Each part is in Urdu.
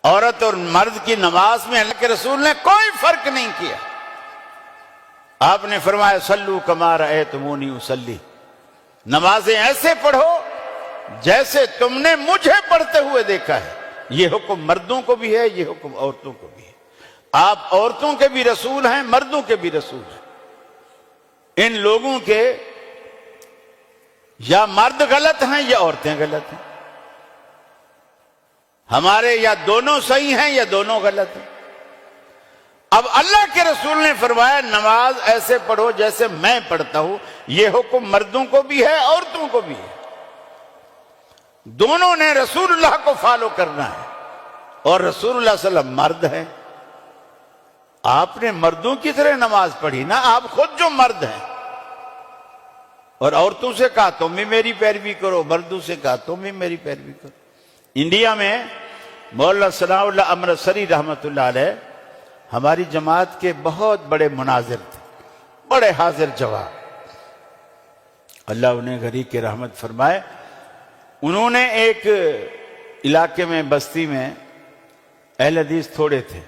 عورت اور مرد کی نماز میں اللہ کے رسول نے کوئی فرق نہیں کیا. آپ نے فرمایا صلو کما رأیتمونی اصلی، نمازیں ایسے پڑھو جیسے تم نے مجھے پڑھتے ہوئے دیکھا ہے. یہ حکم مردوں کو بھی ہے، یہ حکم عورتوں کو بھی ہے. آپ عورتوں کے بھی رسول ہیں، مردوں کے بھی رسول ہیں. ان لوگوں کے یا مرد غلط ہیں یا عورتیں غلط ہیں، ہمارے یا دونوں صحیح ہیں یا دونوں غلط ہیں. اب اللہ کے رسول نے فرمایا نماز ایسے پڑھو جیسے میں پڑھتا ہوں. یہ حکم مردوں کو بھی ہے، عورتوں کو بھی ہے. دونوں نے رسول اللہ کو فالو کرنا ہے. اور رسول اللہ صلی اللہ علیہ وسلم مرد ہیں. آپ نے مردوں کی طرح نماز پڑھی نا، آپ خود جو مرد ہیں. اور عورتوں سے کہا تم بھی میری پیروی کرو، مردوں سے کہا تم بھی میری پیروی کرو. انڈیا میں مولانا ثناء اللہ امرتسری رحمۃ اللہ علیہ ہماری جماعت کے بہت بڑے مناظر تھے، بڑے حاضر جواب. اللہ انہیں گھری کے رحمت فرمائے. انہوں نے ایک علاقے میں، بستی میں اہل حدیث تھوڑے تھے.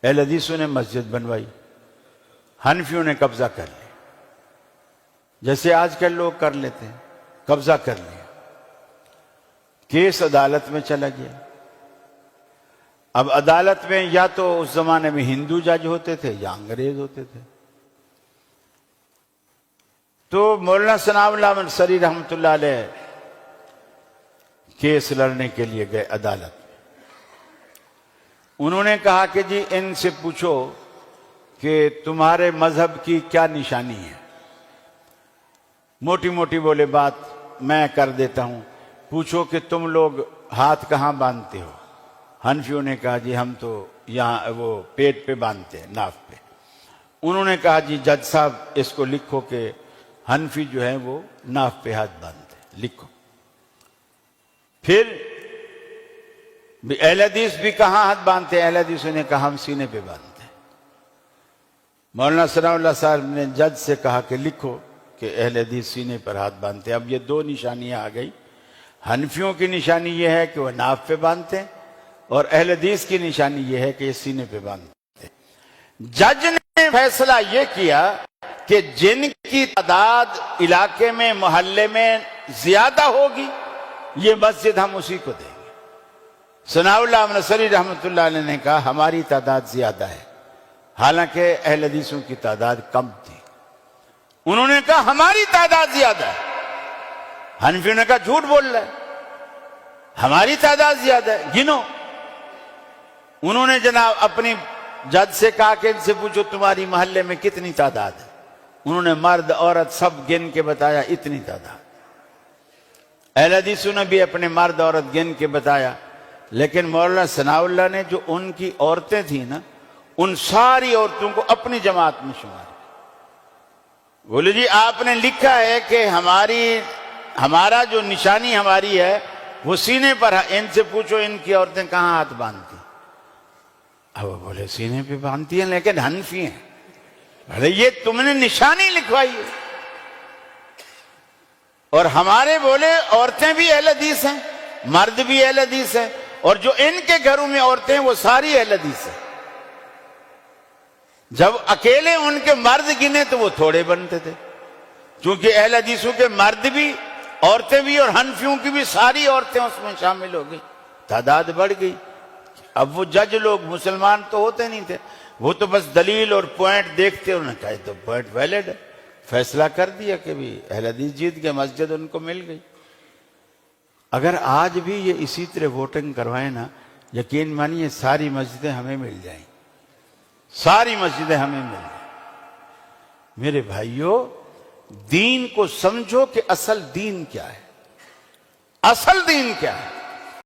اہل حدیثوں نے مسجد بنوائی، حنفیوں نے قبضہ کر لیا، جیسے آج کل لوگ کر لیتے ہیں، قبضہ کر لیا. کیس عدالت میں چلا گیا. اب عدالت میں یا تو اس زمانے میں ہندو جج ہوتے تھے یا انگریز ہوتے تھے. تو مولانا ثناء اللہ امرتسری رحمۃ اللہ علیہ کیس لڑنے کے لیے گئے عدالت میں. انہوں نے کہا کہ جی ان سے پوچھو کہ تمہارے مذہب کی کیا نشانی ہے. موٹی موٹی بولے بات میں کر دیتا ہوں. پوچھو کہ تم لوگ ہاتھ کہاں باندھتے ہو. حنفیوں نے کہا جی ہم تو یہاں وہ پیٹ پہ باندھتے ہیں، ناف پہ. انہوں نے کہا جی جج صاحب اس کو لکھو کہ حنفی جو ہے وہ ناف پہ ہاتھ باندھتے ہیں، لکھو. پھر اہل حدیث بھی کہاں ہاتھ باندھتے ہیں؟ اہل حدیثوں نے کہا ہم سینے پہ باندھتے ہیں. مولانا ثناء اللہ صاحب نے جج سے کہا کہ لکھو کہ اہل حدیث سینے پر ہاتھ باندھتے ہیں. اب یہ دو نشانیاں آ گئی. حنفیوں کی نشانی یہ ہے کہ وہ ناف پہ باندھتے ہیں، اور اہل حدیث کی نشانی یہ ہے کہ یہ سینے پہ باندھتے ہیں. جج نے فیصلہ یہ کیا کہ جن کی تعداد علاقے میں، محلے میں زیادہ ہوگی، یہ مسجد ہم اسی کو دیں گے. ثناء اللہ امرتسری رحمۃ اللہ علیہ نے کہا ہماری تعداد زیادہ ہے، حالانکہ اہل حدیثوں کی تعداد کم تھی. انہوں نے کہا ہماری تعداد زیادہ ہے. حنفیوں نے کہا جھوٹ بول رہا ہے، ہماری تعداد زیادہ ہے، گنو. انہوں نے جناب اپنی جج سے کہا کہ ان سے پوچھو تمہاری محلے میں کتنی تعداد ہے. انہوں نے مرد عورت سب گن کے بتایا اتنی تعداد. اہل حدیثوں نے بھی اپنے مرد عورت گن کے بتایا. لیکن مولانا ثناء اللہ نے جو ان کی عورتیں تھیں نا، ان ساری عورتوں کو اپنی جماعت میں شمار. بولے جی آپ نے لکھا ہے کہ ہمارا جو نشانی ہماری ہے وہ سینے پر ہے. ان سے پوچھو ان کی عورتیں کہاں ہاتھ باندھتی. اب وہ بولے سینے پہ باندھتی ہیں لیکن حنفی ہیں. بھلے یہ تم نے نشانی لکھوائی ہے. اور ہمارے بولے عورتیں بھی اہل حدیث ہیں، مرد بھی اہل حدیث ہیں، اور جو ان کے گھروں میں عورتیں ہیں وہ ساری اہل حدیث ہیں. جب اکیلے ان کے مرد گنے تو وہ تھوڑے بنتے تھے، کیونکہ اہل حدیثوں کے مرد بھی، عورتیں بھی، اور حنفیوں کی بھی ساری عورتیں اس میں شامل ہو گئی. تعداد بڑھ گئی. اب وہ جج لوگ مسلمان تو ہوتے نہیں تھے، وہ تو بس دلیل اور پوائنٹ دیکھتے. انہوں نے کہا تو پوائنٹ ویلڈ ہے. فیصلہ کر دیا کہ بھی اہل حدیث جیت گئے، مسجد ان کو مل گئی. اگر آج بھی یہ اسی طرح ووٹنگ کروائیں نا، یقین مانیے ساری مسجدیں ہمیں مل جائیں، ساری مسجدیں ہمیں مل جائیں. میرے بھائیوں، دین کو سمجھو کہ اصل دین کیا ہے. اصل دین کیا ہے؟